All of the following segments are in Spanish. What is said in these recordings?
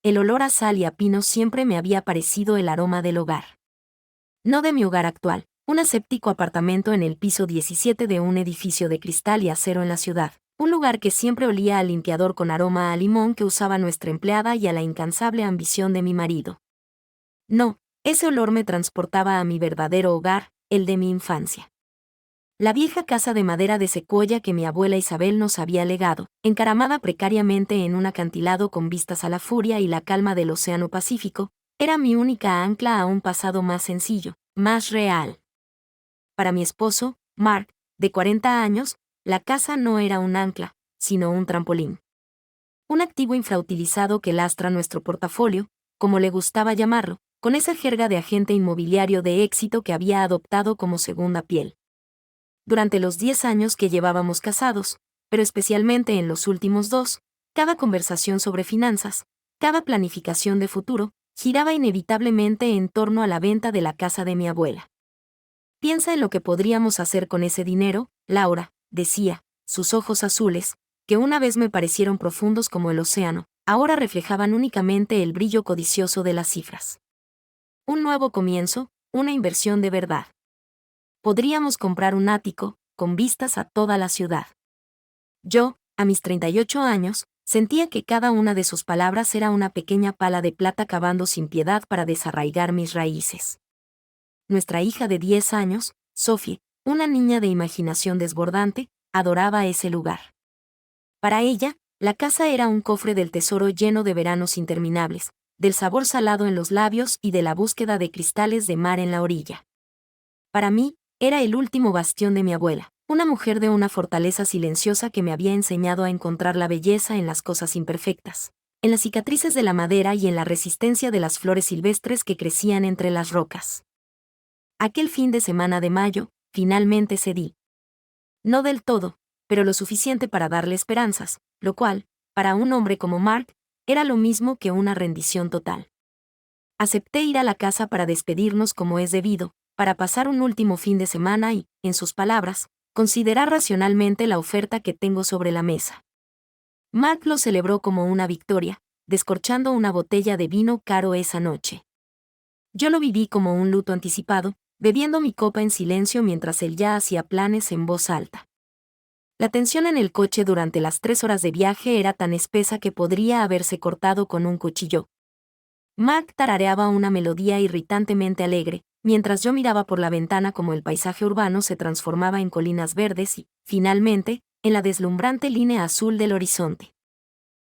el olor a sal y a pino siempre me había parecido el aroma del hogar. No de mi hogar actual, un aséptico apartamento en el piso 17 de un edificio de cristal y acero en la ciudad, un lugar que siempre olía al limpiador con aroma a limón que usaba nuestra empleada y a la incansable ambición de mi marido. No, ese olor me transportaba a mi verdadero hogar, el de mi infancia. La vieja casa de madera de secuoya que mi abuela Isabel nos había legado, encaramada precariamente en un acantilado con vistas a la furia y la calma del Océano Pacífico, era mi única ancla a un pasado más sencillo, más real. Para mi esposo, Mark, de 40 años, la casa no era un ancla, sino un trampolín. Un activo infrautilizado que lastra nuestro portafolio, como le gustaba llamarlo, con esa jerga de agente inmobiliario de éxito que había adoptado como segunda piel. Durante los 10 años que llevábamos casados, pero especialmente en los últimos 2, cada conversación sobre finanzas, cada planificación de futuro, giraba inevitablemente en torno a la venta de la casa de mi abuela. Piensa en lo que podríamos hacer con ese dinero, Laura, decía, sus ojos azules, que una vez me parecieron profundos como el océano, ahora reflejaban únicamente el brillo codicioso de las cifras. Un nuevo comienzo, una inversión de verdad. Podríamos comprar un ático, con vistas a toda la ciudad. Yo, a mis 38 años, sentía que cada una de sus palabras era una pequeña pala de plata cavando sin piedad para desarraigar mis raíces. Nuestra hija de 10 años, Sophie, una niña de imaginación desbordante, adoraba ese lugar. Para ella, la casa era un cofre del tesoro lleno de veranos interminables, del sabor salado en los labios y de la búsqueda de cristales de mar en la orilla. Para mí, era el último bastión de mi abuela, una mujer de una fortaleza silenciosa que me había enseñado a encontrar la belleza en las cosas imperfectas, en las cicatrices de la madera y en la resistencia de las flores silvestres que crecían entre las rocas. Aquel fin de semana de mayo, finalmente cedí. No del todo, pero lo suficiente para darle esperanzas, lo cual, para un hombre como Mark, era lo mismo que una rendición total. Acepté ir a la casa para despedirnos como es debido, para pasar un último fin de semana y, en sus palabras, considerar racionalmente la oferta que tengo sobre la mesa. Mark lo celebró como una victoria, descorchando una botella de vino caro esa noche. Yo lo viví como un luto anticipado, bebiendo mi copa en silencio mientras él ya hacía planes en voz alta. La tensión en el coche durante las 3 horas de viaje era tan espesa que podría haberse cortado con un cuchillo. Mark tarareaba una melodía irritantemente alegre, mientras yo miraba por la ventana como el paisaje urbano se transformaba en colinas verdes y, finalmente, en la deslumbrante línea azul del horizonte.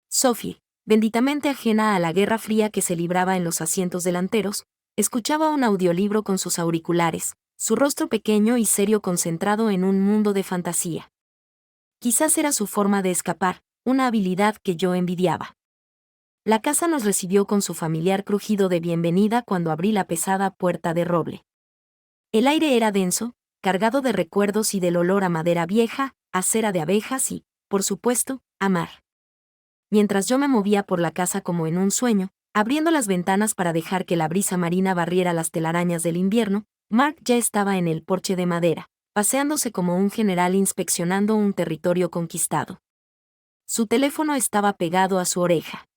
Sophie, benditamente ajena a la guerra fría que se libraba en los asientos delanteros, escuchaba un audiolibro con sus auriculares, su rostro pequeño y serio concentrado en un mundo de fantasía. Quizás era su forma de escapar, una habilidad que yo envidiaba. La casa nos recibió con su familiar crujido de bienvenida cuando abrí la pesada puerta de roble. El aire era denso, cargado de recuerdos y del olor a madera vieja, a cera de abejas y, por supuesto, a mar. Mientras yo me movía por la casa como en un sueño, abriendo las ventanas para dejar que la brisa marina barriera las telarañas del invierno, Mark ya estaba en el porche de madera, paseándose como un general inspeccionando un territorio conquistado. Su teléfono estaba pegado a su oreja.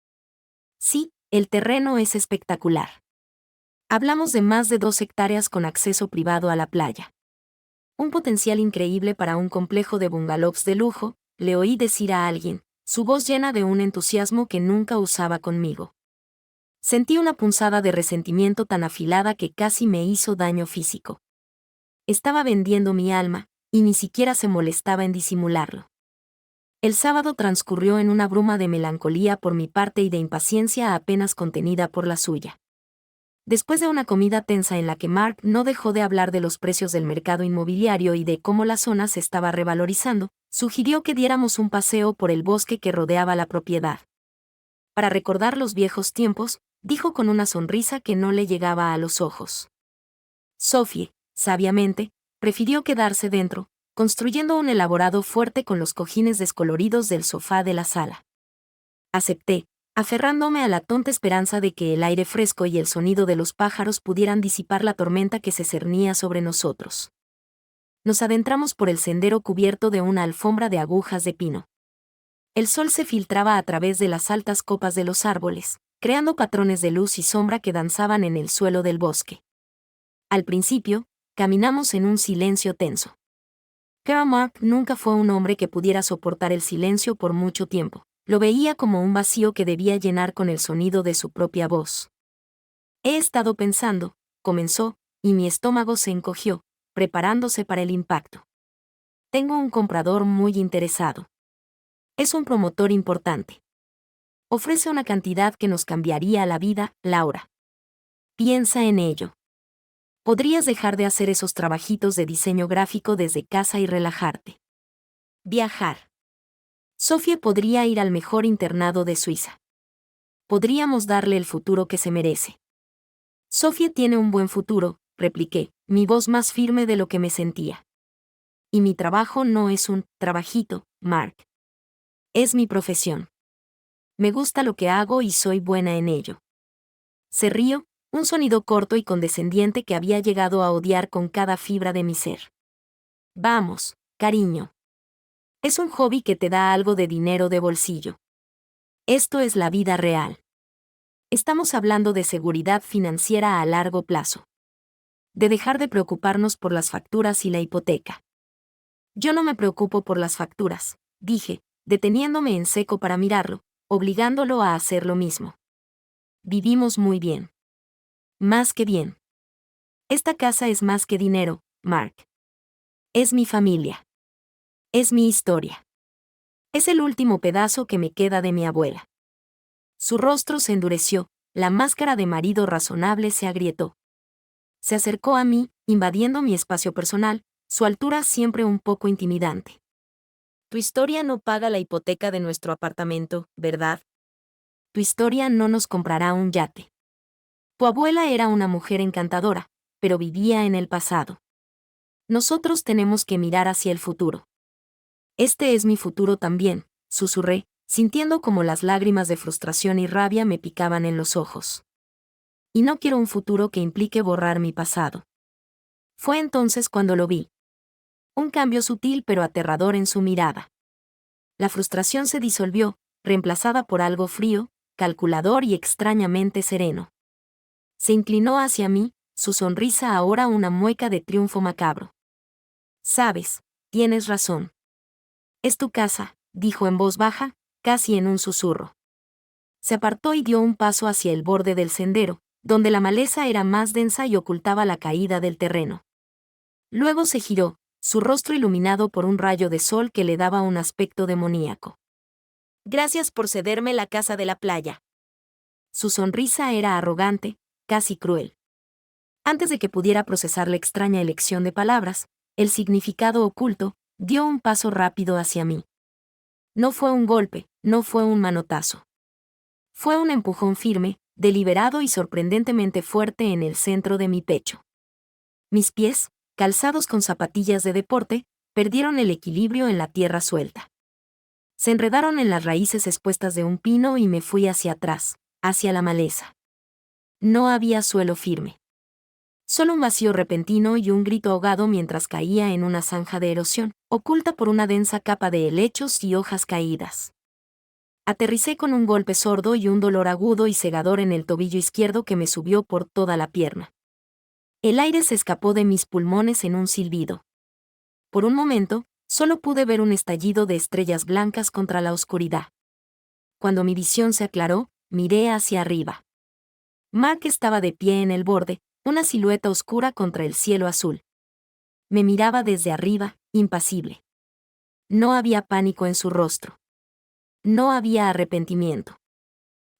Sí, el terreno es espectacular. Hablamos de más de 2 hectáreas con acceso privado a la playa. Un potencial increíble para un complejo de bungalows de lujo, le oí decir a alguien, su voz llena de un entusiasmo que nunca usaba conmigo. Sentí una punzada de resentimiento tan afilada que casi me hizo daño físico. Estaba vendiendo mi alma, y ni siquiera se molestaba en disimularlo. El sábado transcurrió en una bruma de melancolía por mi parte y de impaciencia apenas contenida por la suya. Después de una comida tensa en la que Mark no dejó de hablar de los precios del mercado inmobiliario y de cómo la zona se estaba revalorizando, sugirió que diéramos un paseo por el bosque que rodeaba la propiedad. Para recordar los viejos tiempos, dijo con una sonrisa que no le llegaba a los ojos. Sophie, sabiamente, prefirió quedarse dentro, construyendo un elaborado fuerte con los cojines descoloridos del sofá de la sala. Acepté, aferrándome a la tonta esperanza de que el aire fresco y el sonido de los pájaros pudieran disipar la tormenta que se cernía sobre nosotros. Nos adentramos por el sendero cubierto de una alfombra de agujas de pino. El sol se filtraba a través de las altas copas de los árboles, creando patrones de luz y sombra que danzaban en el suelo del bosque. Al principio, caminamos en un silencio tenso. Pero Mark nunca fue un hombre que pudiera soportar el silencio por mucho tiempo. Lo veía como un vacío que debía llenar con el sonido de su propia voz. He estado pensando, comenzó, y mi estómago se encogió, preparándose para el impacto. Tengo un comprador muy interesado. Es un promotor importante. Ofrece una cantidad que nos cambiaría la vida, Laura. Piensa en ello. Podrías dejar de hacer esos trabajitos de diseño gráfico desde casa y relajarte. Viajar. Sofía podría ir al mejor internado de Suiza. Podríamos darle el futuro que se merece. Sofía tiene un buen futuro, repliqué, mi voz más firme de lo que me sentía. Y mi trabajo no es un trabajito, Mark. Es mi profesión. Me gusta lo que hago y soy buena en ello. Se rió, un sonido corto y condescendiente que había llegado a odiar con cada fibra de mi ser. Vamos, cariño. Es un hobby que te da algo de dinero de bolsillo. Esto es la vida real. Estamos hablando de seguridad financiera a largo plazo. De dejar de preocuparnos por las facturas y la hipoteca. Yo no me preocupo por las facturas, dije, deteniéndome en seco para mirarlo, obligándolo a hacer lo mismo. Vivimos muy bien. Más que bien. Esta casa es más que dinero, Mark. Es mi familia. Es mi historia. Es el último pedazo que me queda de mi abuela. Su rostro se endureció, la máscara de marido razonable se agrietó. Se acercó a mí, invadiendo mi espacio personal, su altura siempre un poco intimidante. Tu historia no paga la hipoteca de nuestro apartamento, ¿verdad? Tu historia no nos comprará un yate. Tu abuela era una mujer encantadora, pero vivía en el pasado. Nosotros tenemos que mirar hacia el futuro. Este es mi futuro también, susurré, sintiendo como las lágrimas de frustración y rabia me picaban en los ojos. Y no quiero un futuro que implique borrar mi pasado. Fue entonces cuando lo vi. Un cambio sutil pero aterrador en su mirada. La frustración se disolvió, reemplazada por algo frío, calculador y extrañamente sereno. Se inclinó hacia mí, su sonrisa ahora una mueca de triunfo macabro. Sabes, tienes razón. Es tu casa, dijo en voz baja, casi en un susurro. Se apartó y dio un paso hacia el borde del sendero, donde la maleza era más densa y ocultaba la caída del terreno. Luego se giró, su rostro iluminado por un rayo de sol que le daba un aspecto demoníaco. Gracias por cederme la casa de la playa. Su sonrisa era arrogante, casi cruel. Antes de que pudiera procesar la extraña elección de palabras, el significado oculto, dio un paso rápido hacia mí. No fue un golpe, no fue un manotazo. Fue un empujón firme, deliberado y sorprendentemente fuerte en el centro de mi pecho. Mis pies, calzados con zapatillas de deporte, perdieron el equilibrio en la tierra suelta. Se enredaron en las raíces expuestas de un pino y me fui hacia atrás, hacia la maleza. No había suelo firme. Solo un vacío repentino y un grito ahogado mientras caía en una zanja de erosión, oculta por una densa capa de helechos y hojas caídas. Aterricé con un golpe sordo y un dolor agudo y cegador en el tobillo izquierdo que me subió por toda la pierna. El aire se escapó de mis pulmones en un silbido. Por un momento, solo pude ver un estallido de estrellas blancas contra la oscuridad. Cuando mi visión se aclaró, miré hacia arriba. Mark estaba de pie en el borde, una silueta oscura contra el cielo azul. Me miraba desde arriba, impasible. No había pánico en su rostro. No había arrepentimiento.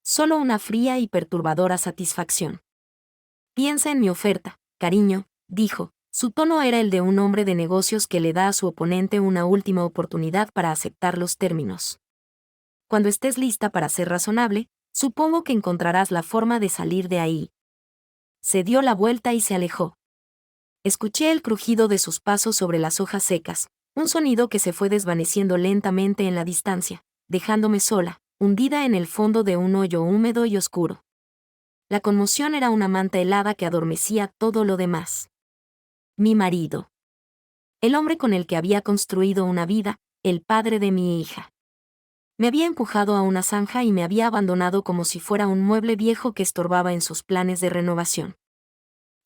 Solo una fría y perturbadora satisfacción. Piensa en mi oferta, cariño, dijo. Su tono era el de un hombre de negocios que le da a su oponente una última oportunidad para aceptar los términos. Cuando estés lista para ser razonable, supongo que encontrarás la forma de salir de ahí. Se dio la vuelta y se alejó. Escuché el crujido de sus pasos sobre las hojas secas, un sonido que se fue desvaneciendo lentamente en la distancia, dejándome sola, hundida en el fondo de un hoyo húmedo y oscuro. La conmoción era una manta helada que adormecía todo lo demás. Mi marido. El hombre con el que había construido una vida, el padre de mi hija. Me había empujado a una zanja y me había abandonado como si fuera un mueble viejo que estorbaba en sus planes de renovación.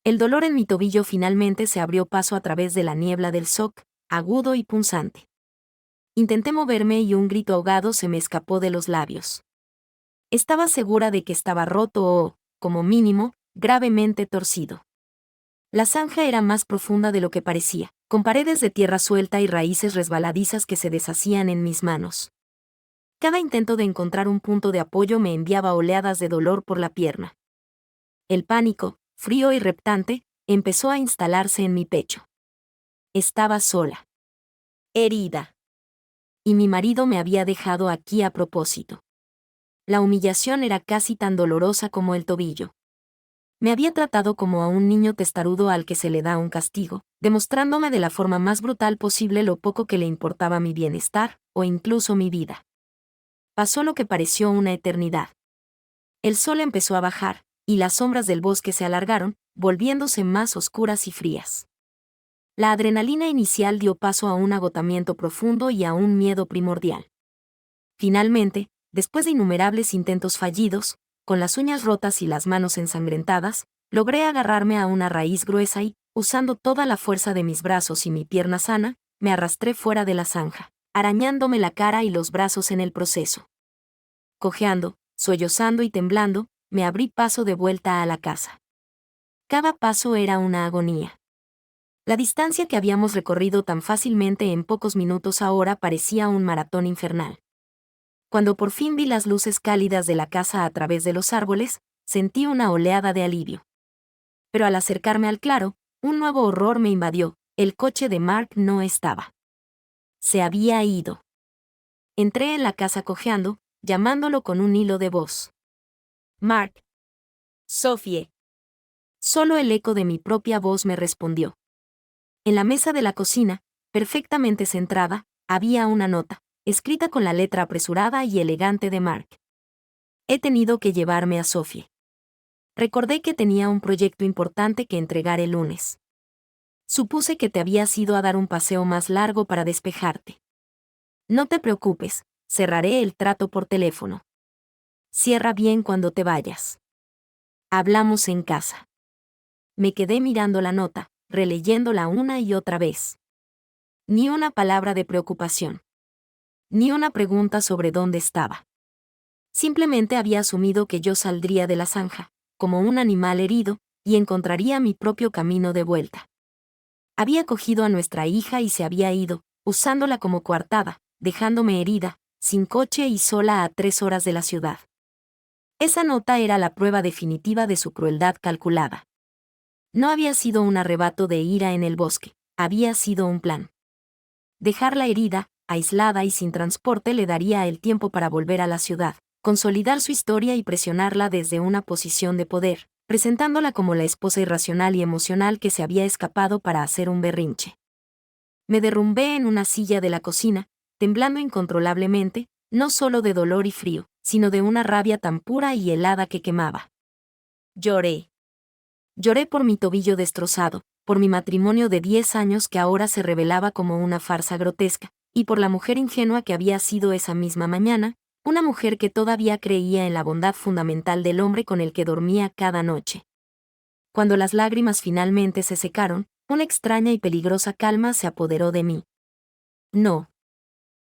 El dolor en mi tobillo finalmente se abrió paso a través de la niebla del shock, agudo y punzante. Intenté moverme y un grito ahogado se me escapó de los labios. Estaba segura de que estaba roto o, como mínimo, gravemente torcido. La zanja era más profunda de lo que parecía, con paredes de tierra suelta y raíces resbaladizas que se deshacían en mis manos. Cada intento de encontrar un punto de apoyo me enviaba oleadas de dolor por la pierna. El pánico, frío y reptante, empezó a instalarse en mi pecho. Estaba sola. Herida. Y mi marido me había dejado aquí a propósito. La humillación era casi tan dolorosa como el tobillo. Me había tratado como a un niño testarudo al que se le da un castigo, demostrándome de la forma más brutal posible lo poco que le importaba mi bienestar, o incluso mi vida. Pasó lo que pareció una eternidad. El sol empezó a bajar, y las sombras del bosque se alargaron, volviéndose más oscuras y frías. La adrenalina inicial dio paso a un agotamiento profundo y a un miedo primordial. Finalmente, después de innumerables intentos fallidos, con las uñas rotas y las manos ensangrentadas, logré agarrarme a una raíz gruesa y, usando toda la fuerza de mis brazos y mi pierna sana, me arrastré fuera de la zanja, arañándome la cara y los brazos en el proceso. Cojeando, sollozando y temblando, me abrí paso de vuelta a la casa. Cada paso era una agonía. La distancia que habíamos recorrido tan fácilmente en pocos minutos ahora parecía un maratón infernal. Cuando por fin vi las luces cálidas de la casa a través de los árboles, sentí una oleada de alivio. Pero al acercarme al claro, un nuevo horror me invadió: el coche de Mark no estaba. Se había ido. Entré en la casa cojeando, llamándolo con un hilo de voz. Mark. Sophie. Solo el eco de mi propia voz me respondió. En la mesa de la cocina, perfectamente centrada, había una nota, escrita con la letra apresurada y elegante de Mark. He tenido que llevarme a Sophie. Recordé que tenía un proyecto importante que entregar el lunes. Supuse que te habías ido a dar un paseo más largo para despejarte. No te preocupes, cerraré el trato por teléfono. Cierra bien cuando te vayas. Hablamos en casa. Me quedé mirando la nota, releyéndola una y otra vez. Ni una palabra de preocupación. Ni una pregunta sobre dónde estaba. Simplemente había asumido que yo saldría de la zanja, como un animal herido, y encontraría mi propio camino de vuelta. Había cogido a nuestra hija y se había ido, usándola como coartada, dejándome herida, sin coche y sola a 3 horas de la ciudad. Esa nota era la prueba definitiva de su crueldad calculada. No había sido un arrebato de ira en el bosque, había sido un plan. Dejarla herida, aislada y sin transporte le daría el tiempo para volver a la ciudad, consolidar su historia y presionarla desde una posición de poder, presentándola como la esposa irracional y emocional que se había escapado para hacer un berrinche. Me derrumbé en una silla de la cocina, temblando incontrolablemente, no solo de dolor y frío, sino de una rabia tan pura y helada que quemaba. Lloré. Lloré por mi tobillo destrozado, por mi matrimonio de 10 años que ahora se revelaba como una farsa grotesca, y por la mujer ingenua que había sido esa misma mañana, una mujer que todavía creía en la bondad fundamental del hombre con el que dormía cada noche. Cuando las lágrimas finalmente se secaron, una extraña y peligrosa calma se apoderó de mí. No.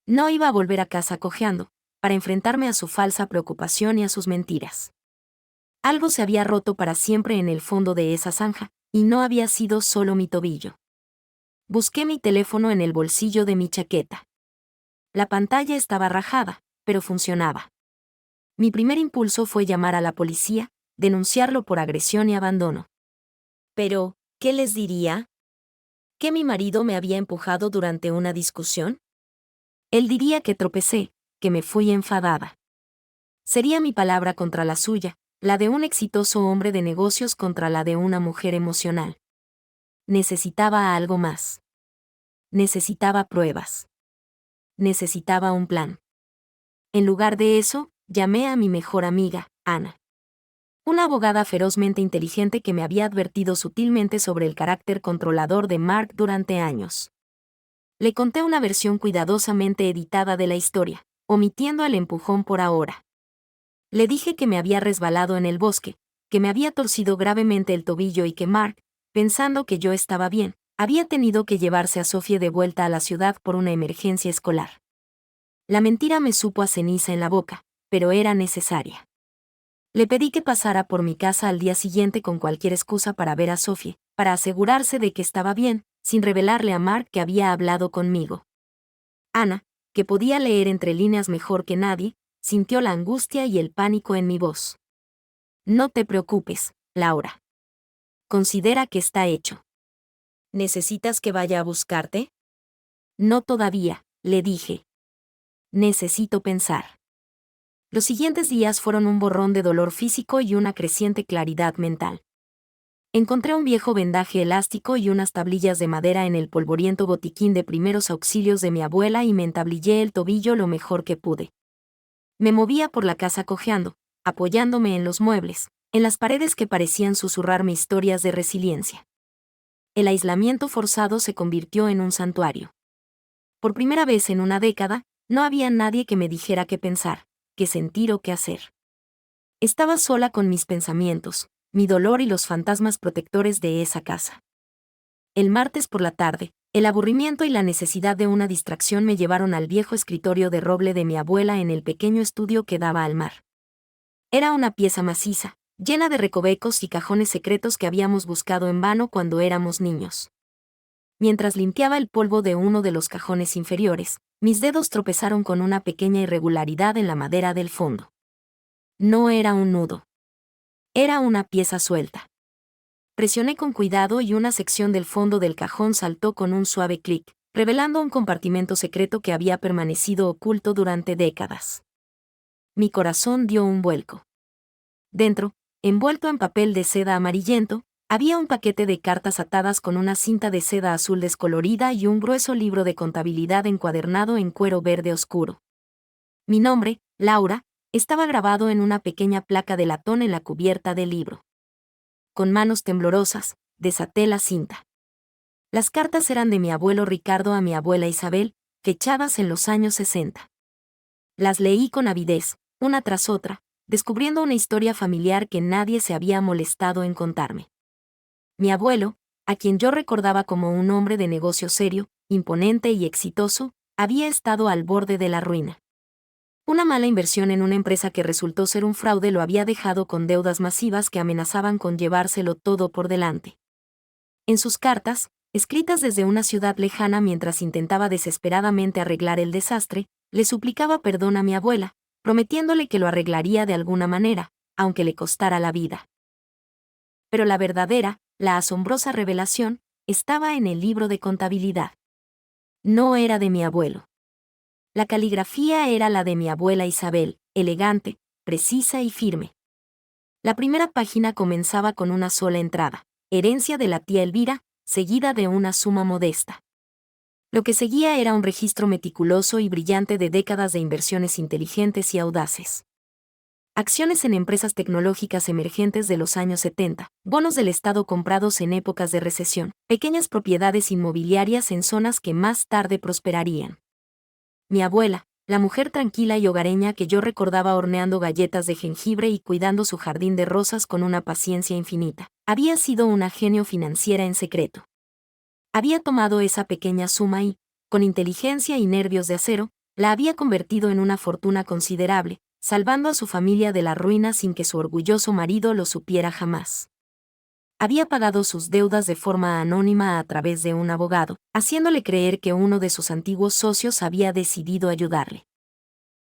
No iba a volver a casa cojeando, para enfrentarme a su falsa preocupación y a sus mentiras. Algo se había roto para siempre en el fondo de esa zanja, y no había sido solo mi tobillo. Busqué mi teléfono en el bolsillo de mi chaqueta. La pantalla estaba rajada, pero funcionaba. Mi primer impulso fue llamar a la policía, denunciarlo por agresión y abandono. Pero, ¿qué les diría? ¿Que mi marido me había empujado durante una discusión? Él diría que tropecé, que me fui enfadada. Sería mi palabra contra la suya, la de un exitoso hombre de negocios contra la de una mujer emocional. Necesitaba algo más. Necesitaba pruebas. Necesitaba un plan. En lugar de eso, llamé a mi mejor amiga, Ana. Una abogada ferozmente inteligente que me había advertido sutilmente sobre el carácter controlador de Mark durante años. Le conté una versión cuidadosamente editada de la historia, omitiendo el empujón por ahora. Le dije que me había resbalado en el bosque, que me había torcido gravemente el tobillo y que Mark, pensando que yo estaba bien, había tenido que llevarse a Sophie de vuelta a la ciudad por una emergencia escolar. La mentira me supo a ceniza en la boca, pero era necesaria. Le pedí que pasara por mi casa al día siguiente con cualquier excusa para ver a Sophie, para asegurarse de que estaba bien, sin revelarle a Mark que había hablado conmigo. Ana, que podía leer entre líneas mejor que nadie, sintió la angustia y el pánico en mi voz. No te preocupes, Laura. Considera que está hecho. ¿Necesitas que vaya a buscarte? No todavía, le dije. Necesito pensar. Los siguientes días fueron un borrón de dolor físico y una creciente claridad mental. Encontré un viejo vendaje elástico y unas tablillas de madera en el polvoriento botiquín de primeros auxilios de mi abuela y me entablillé el tobillo lo mejor que pude. Me movía por la casa cojeando, apoyándome en los muebles, en las paredes que parecían susurrarme historias de resiliencia. El aislamiento forzado se convirtió en un santuario. Por primera vez en una década, no había nadie que me dijera qué pensar, qué sentir o qué hacer. Estaba sola con mis pensamientos, mi dolor y los fantasmas protectores de esa casa. El martes por la tarde, el aburrimiento y la necesidad de una distracción me llevaron al viejo escritorio de roble de mi abuela en el pequeño estudio que daba al mar. Era una pieza maciza, llena de recovecos y cajones secretos que habíamos buscado en vano cuando éramos niños. Mientras limpiaba el polvo de uno de los cajones inferiores, mis dedos tropezaron con una pequeña irregularidad en la madera del fondo. No era un nudo. Era una pieza suelta. Presioné con cuidado y una sección del fondo del cajón saltó con un suave clic, revelando un compartimento secreto que había permanecido oculto durante décadas. Mi corazón dio un vuelco. Dentro, envuelto en papel de seda amarillento, había un paquete de cartas atadas con una cinta de seda azul descolorida y un grueso libro de contabilidad encuadernado en cuero verde oscuro. Mi nombre, Laura, estaba grabado en una pequeña placa de latón en la cubierta del libro. Con manos temblorosas, desaté la cinta. Las cartas eran de mi abuelo Ricardo a mi abuela Isabel, fechadas en los años 60. Las leí con avidez, una tras otra, descubriendo una historia familiar que nadie se había molestado en contarme. Mi abuelo, a quien yo recordaba como un hombre de negocio serio, imponente y exitoso, había estado al borde de la ruina. Una mala inversión en una empresa que resultó ser un fraude lo había dejado con deudas masivas que amenazaban con llevárselo todo por delante. En sus cartas, escritas desde una ciudad lejana mientras intentaba desesperadamente arreglar el desastre, le suplicaba perdón a mi abuela, prometiéndole que lo arreglaría de alguna manera, aunque le costara la vida. Pero la verdadera, la asombrosa revelación, estaba en el libro de contabilidad. No era de mi abuelo. La caligrafía era la de mi abuela Isabel, elegante, precisa y firme. La primera página comenzaba con una sola entrada, herencia de la tía Elvira, seguida de una suma modesta. Lo que seguía era un registro meticuloso y brillante de décadas de inversiones inteligentes y audaces. Acciones en empresas tecnológicas emergentes de los años 70, bonos del Estado comprados en épocas de recesión, pequeñas propiedades inmobiliarias en zonas que más tarde prosperarían. Mi abuela, la mujer tranquila y hogareña que yo recordaba horneando galletas de jengibre y cuidando su jardín de rosas con una paciencia infinita, había sido una genio financiera en secreto. Había tomado esa pequeña suma y, con inteligencia y nervios de acero, la había convertido en una fortuna considerable, salvando a su familia de la ruina sin que su orgulloso marido lo supiera jamás. Había pagado sus deudas de forma anónima a través de un abogado, haciéndole creer que uno de sus antiguos socios había decidido ayudarle.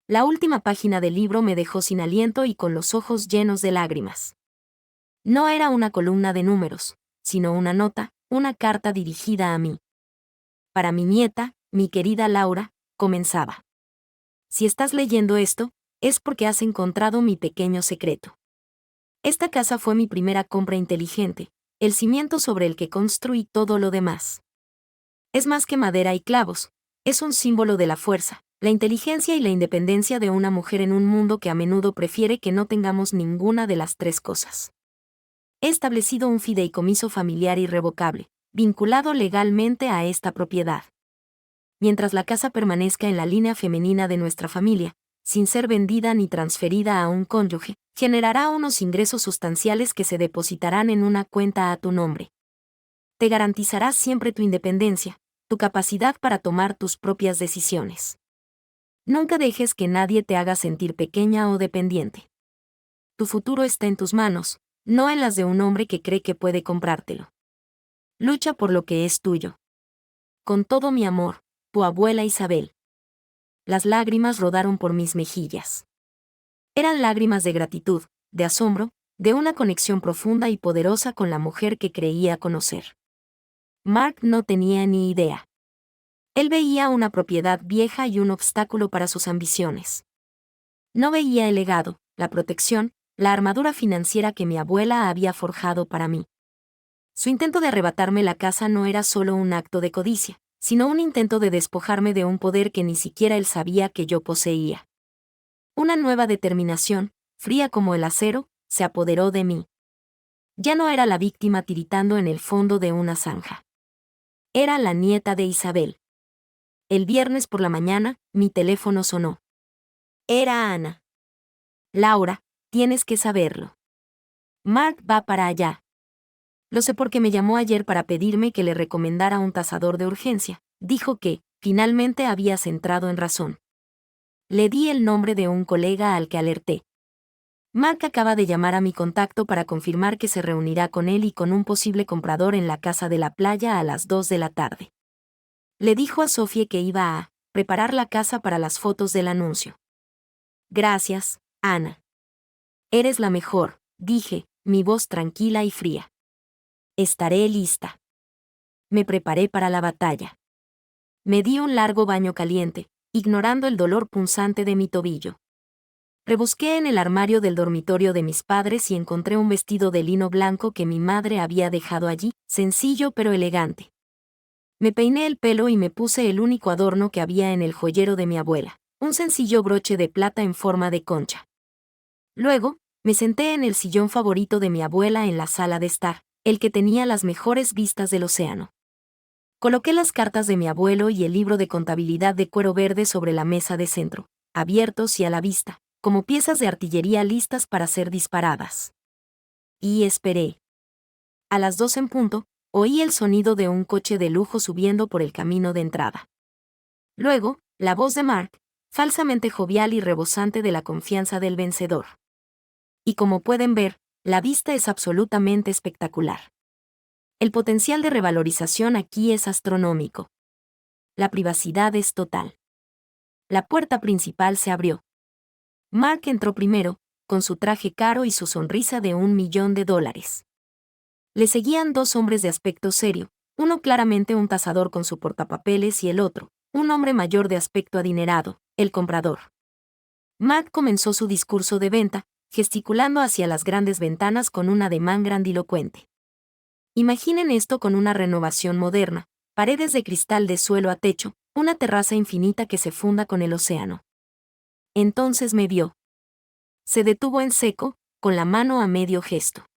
La última página del libro me dejó sin aliento y con los ojos llenos de lágrimas. No era una columna de números, sino una nota, una carta dirigida a mí. Para mi nieta, mi querida Laura, comenzaba. Si estás leyendo esto, es porque has encontrado mi pequeño secreto. Esta casa fue mi primera compra inteligente, el cimiento sobre el que construí todo lo demás. Es más que madera y clavos, es un símbolo de la fuerza, la inteligencia y la independencia de una mujer en un mundo que a menudo prefiere que no tengamos ninguna de las tres cosas. He establecido un fideicomiso familiar irrevocable, vinculado legalmente a esta propiedad. mientras la casa permanezca en la línea femenina de nuestra familia, sin ser vendida ni transferida a un cónyuge, generará unos ingresos sustanciales que se depositarán en una cuenta a tu nombre. Te garantizará siempre tu independencia, tu capacidad para tomar tus propias decisiones. Nunca dejes que nadie te haga sentir pequeña o dependiente. Tu futuro está en tus manos, no en las de un hombre que cree que puede comprártelo. Lucha por lo que es tuyo. Con todo mi amor, tu abuela Isabel. Las lágrimas rodaron por mis mejillas. Eran lágrimas de gratitud, de asombro, de una conexión profunda y poderosa con la mujer que creía conocer. Mark no tenía ni idea. Él veía una propiedad vieja y un obstáculo para sus ambiciones. No veía el legado, la protección, la armadura financiera que mi abuela había forjado para mí. Su intento de arrebatarme la casa no era solo un acto de codicia, sino un intento de despojarme de un poder que ni siquiera él sabía que yo poseía. Una nueva determinación, fría como el acero, se apoderó de mí. Ya no era la víctima tiritando en el fondo de una zanja. Era la nieta de Isabel. El viernes por la mañana, mi teléfono sonó. Era Ana. Laura, tienes que saberlo. Mark va para allá. Lo sé porque me llamó ayer para pedirme que le recomendara un tasador de urgencia. Dijo que, finalmente habías entrado en razón. Le di el nombre de un colega al que alerté. Mark acaba de llamar a mi contacto para confirmar que se reunirá con él y con un posible comprador en la casa de la playa a las 2 de la tarde. Le dijo a Sophie que iba a preparar la casa para las fotos del anuncio. Gracias, Ana. Eres la mejor, dije, mi voz tranquila y fría. Estaré lista. Me preparé para la batalla. Me di un largo baño caliente, ignorando el dolor punzante de mi tobillo. Rebusqué en el armario del dormitorio de mis padres y encontré un vestido de lino blanco que mi madre había dejado allí, sencillo pero elegante. Me peiné el pelo y me puse el único adorno que había en el joyero de mi abuela, un sencillo broche de plata en forma de concha. Luego, me senté en el sillón favorito de mi abuela en la sala de estar, el que tenía las mejores vistas del océano. Coloqué las cartas de mi abuelo y el libro de contabilidad de cuero verde sobre la mesa de centro, abiertos y a la vista, como piezas de artillería listas para ser disparadas. Y esperé. A las 2 en punto, oí el sonido de un coche de lujo subiendo por el camino de entrada. Luego, la voz de Mark, falsamente jovial y rebosante de la confianza del vencedor. Y como pueden ver, la vista es absolutamente espectacular. El potencial de revalorización aquí es astronómico. La privacidad es total. La puerta principal se abrió. Mark entró primero, con su traje caro y su sonrisa de $1.000.000. Le seguían dos hombres de aspecto serio, uno claramente un tasador con su portapapeles y el otro, un hombre mayor de aspecto adinerado, el comprador. Mark comenzó su discurso de venta, gesticulando hacia las grandes ventanas con un ademán grandilocuente. Imaginen esto con una renovación moderna, paredes de cristal de suelo a techo, una terraza infinita que se funda con el océano. Entonces me vio. Se detuvo en seco, con la mano a medio gesto.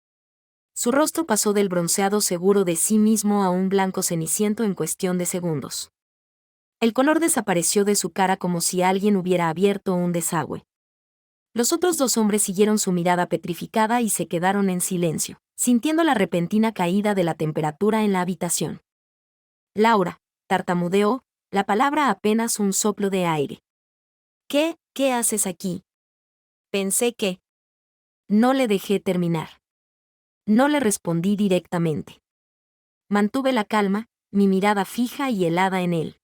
Su rostro pasó del bronceado seguro de sí mismo a un blanco ceniciento en cuestión de segundos. El color desapareció de su cara como si alguien hubiera abierto un desagüe. Los otros dos hombres siguieron su mirada petrificada y se quedaron en silencio, sintiendo la repentina caída de la temperatura en la habitación. Laura, tartamudeó, la palabra apenas un soplo de aire. ¿Qué haces aquí? Pensé que... No le dejé terminar. No le respondí directamente. Mantuve la calma, mi mirada fija y helada en él.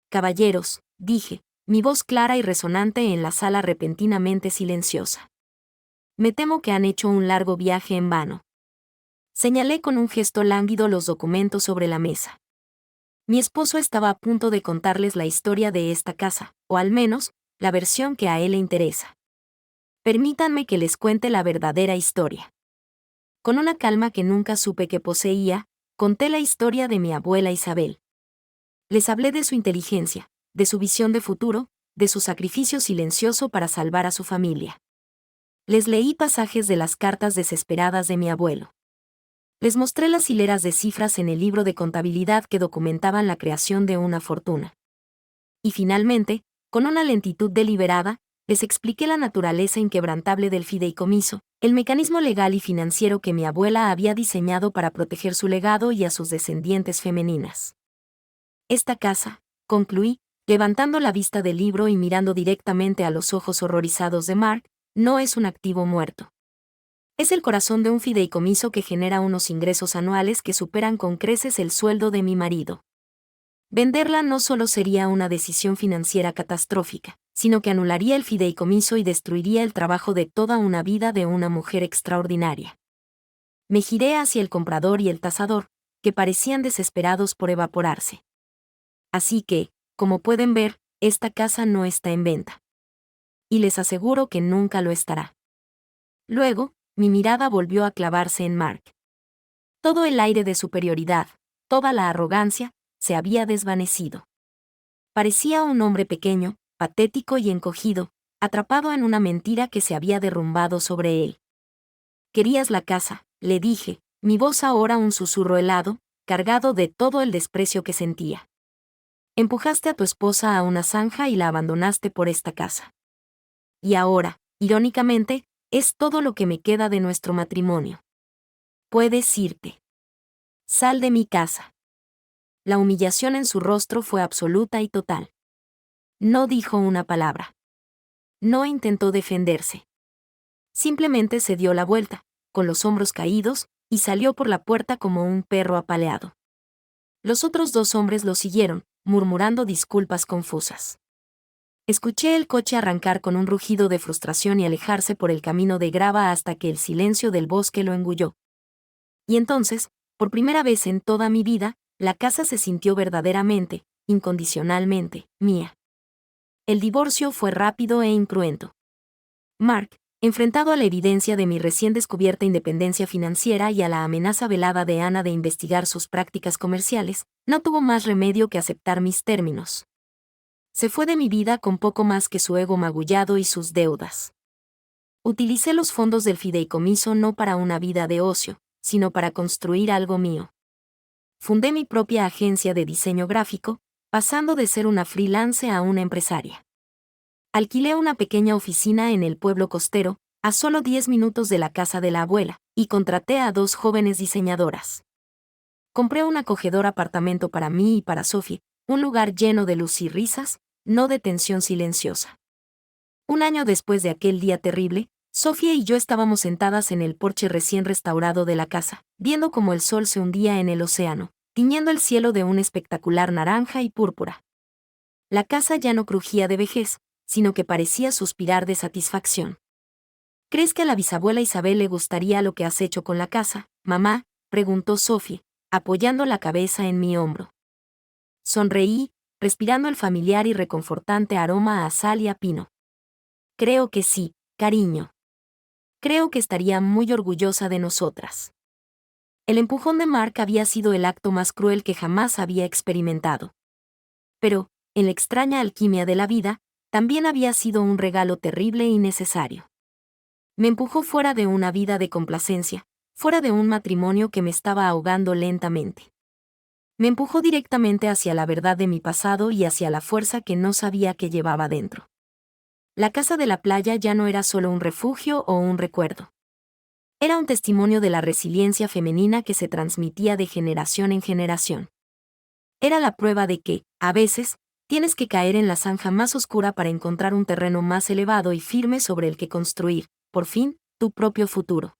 Caballeros, dije, mi voz clara y resonante en la sala repentinamente silenciosa. Me temo que han hecho un largo viaje en vano. Señalé con un gesto lánguido los documentos sobre la mesa. Mi esposo estaba a punto de contarles la historia de esta casa, o al menos, la versión que a él le interesa. Permítanme que les cuente la verdadera historia. Con una calma que nunca supe que poseía, conté la historia de mi abuela Isabel. Les hablé de su inteligencia, de su visión de futuro, de su sacrificio silencioso para salvar a su familia. Les leí pasajes de las cartas desesperadas de mi abuelo. Les mostré las hileras de cifras en el libro de contabilidad que documentaban la creación de una fortuna. Y finalmente, con una lentitud deliberada, les expliqué la naturaleza inquebrantable del fideicomiso, el mecanismo legal y financiero que mi abuela había diseñado para proteger su legado y a sus descendientes femeninas. Esta casa, concluí, levantando la vista del libro y mirando directamente a los ojos horrorizados de Mark, no es un activo muerto. Es el corazón de un fideicomiso que genera unos ingresos anuales que superan con creces el sueldo de mi marido. Venderla no solo sería una decisión financiera catastrófica, sino que anularía el fideicomiso y destruiría el trabajo de toda una vida de una mujer extraordinaria. Me giré hacia el comprador y el tasador, que parecían desesperados por evaporarse. Así que, como pueden ver, esta casa no está en venta. Y les aseguro que nunca lo estará. Luego, mi mirada volvió a clavarse en Mark. Todo el aire de superioridad, toda la arrogancia, se había desvanecido. Parecía un hombre pequeño, patético y encogido, atrapado en una mentira que se había derrumbado sobre él. «Querías la casa», le dije, mi voz ahora un susurro helado, cargado de todo el desprecio que sentía. «Empujaste a tu esposa a una zanja y la abandonaste por esta casa. Y ahora, irónicamente, es todo lo que me queda de nuestro matrimonio. Puedes irte. Sal de mi casa». La humillación en su rostro fue absoluta y total. No dijo una palabra. No intentó defenderse. Simplemente se dio la vuelta, con los hombros caídos, y salió por la puerta como un perro apaleado. Los otros dos hombres lo siguieron, murmurando disculpas confusas. Escuché el coche arrancar con un rugido de frustración y alejarse por el camino de grava hasta que el silencio del bosque lo engulló. Y entonces, por primera vez en toda mi vida, la casa se sintió verdaderamente, incondicionalmente, mía. El divorcio fue rápido e incruento. Mark, enfrentado a la evidencia de mi recién descubierta independencia financiera y a la amenaza velada de Ana de investigar sus prácticas comerciales, no tuvo más remedio que aceptar mis términos. Se fue de mi vida con poco más que su ego magullado y sus deudas. Utilicé los fondos del fideicomiso no para una vida de ocio, sino para construir algo mío. Fundé mi propia agencia de diseño gráfico, pasando de ser una freelance a una empresaria. Alquilé una pequeña oficina en el pueblo costero, a solo 10 minutos de la casa de la abuela, y contraté a 2 jóvenes diseñadoras. Compré un acogedor apartamento para mí y para Sophie, un lugar lleno de luz y risas, no de tensión silenciosa. Un año después de aquel día terrible, Sophie y yo estábamos sentadas en el porche recién restaurado de la casa, viendo cómo el sol se hundía en el océano, tiñendo el cielo de un espectacular naranja y púrpura. La casa ya no crujía de vejez, sino que parecía suspirar de satisfacción. ¿Crees que a la bisabuela Isabel le gustaría lo que has hecho con la casa, mamá?, preguntó Sophie, apoyando la cabeza en mi hombro. Sonreí, respirando el familiar y reconfortante aroma a sal y a pino. Creo que sí, cariño. Creo que estaría muy orgullosa de nosotras. El empujón de Mark había sido el acto más cruel que jamás había experimentado. Pero, en la extraña alquimia de la vida, también había sido un regalo terrible y necesario. Me empujó fuera de una vida de complacencia, fuera de un matrimonio que me estaba ahogando lentamente. Me empujó directamente hacia la verdad de mi pasado y hacia la fuerza que no sabía que llevaba dentro. La casa de la playa ya no era solo un refugio o un recuerdo. Era un testimonio de la resiliencia femenina que se transmitía de generación en generación. Era la prueba de que, a veces, tienes que caer en la zanja más oscura para encontrar un terreno más elevado y firme sobre el que construir, por fin, tu propio futuro.